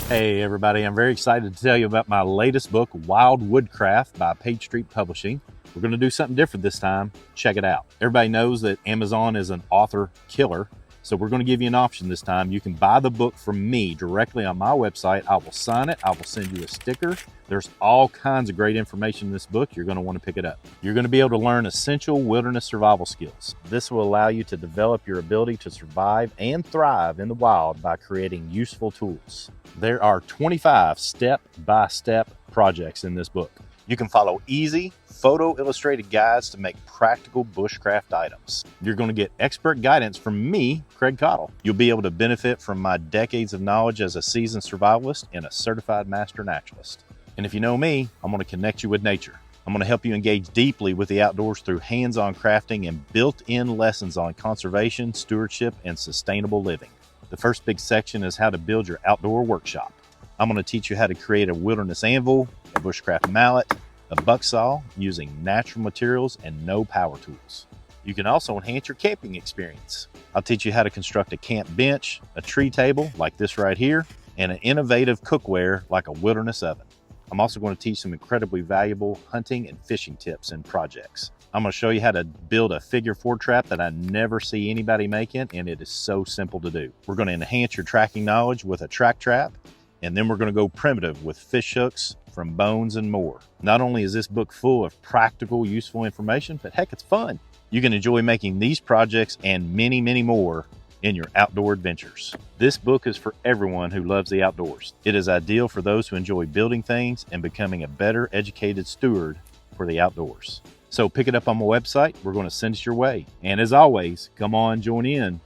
Hey everybody, I'm very excited to tell you about my latest book, Wild Woodcraft by Page Street Publishing. We're going to do something different this time. Check it out. Everybody knows that Amazon is an author killer, so we're going to give you an option this time. You can buy the book from me directly on my website. I will sign it. I will send you a sticker. There's all kinds of great information in this book. You're going to want to pick it up. You're going to be able to learn essential wilderness survival skills. This will allow you to develop your ability to survive and thrive in the wild by creating useful tools. There are 25 step-by-step projects in this book. You can follow easy, photo-illustrated guides to make practical bushcraft items. You're going to get expert guidance from me, Craig Cottle. You'll be able to benefit from my decades of knowledge as a seasoned survivalist and a certified master naturalist. And if you know me, I'm going to connect you with nature. I'm going to help you engage deeply with the outdoors through hands-on crafting and built-in lessons on conservation, stewardship, and sustainable living. The first big section is how to build your outdoor workshop. I'm going to teach you how to create a wilderness anvil, a bushcraft mallet, a buck saw using natural materials and no power tools. You can also enhance your camping experience. I'll teach you how to construct a camp bench, a tree table like this right here, and an innovative cookware like a wilderness oven. I'm also going to teach some incredibly valuable hunting and fishing tips and projects. I'm going to show you how to build a figure 4 trap that I never see anybody making, and it is so simple to do. We're going to enhance your tracking knowledge with a track trap, and then we're going to go primitive with fish hooks from bones and more. Not only is this book full of practical, useful information, but heck, it's fun. You can enjoy making these projects and many, many more in your outdoor adventures. This book is for everyone who loves the outdoors. It is ideal for those who enjoy building things and becoming a better educated steward for the outdoors. So pick it up on my website. We're going to send it your way. And as always, come on, join in.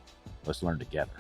Let's learn together.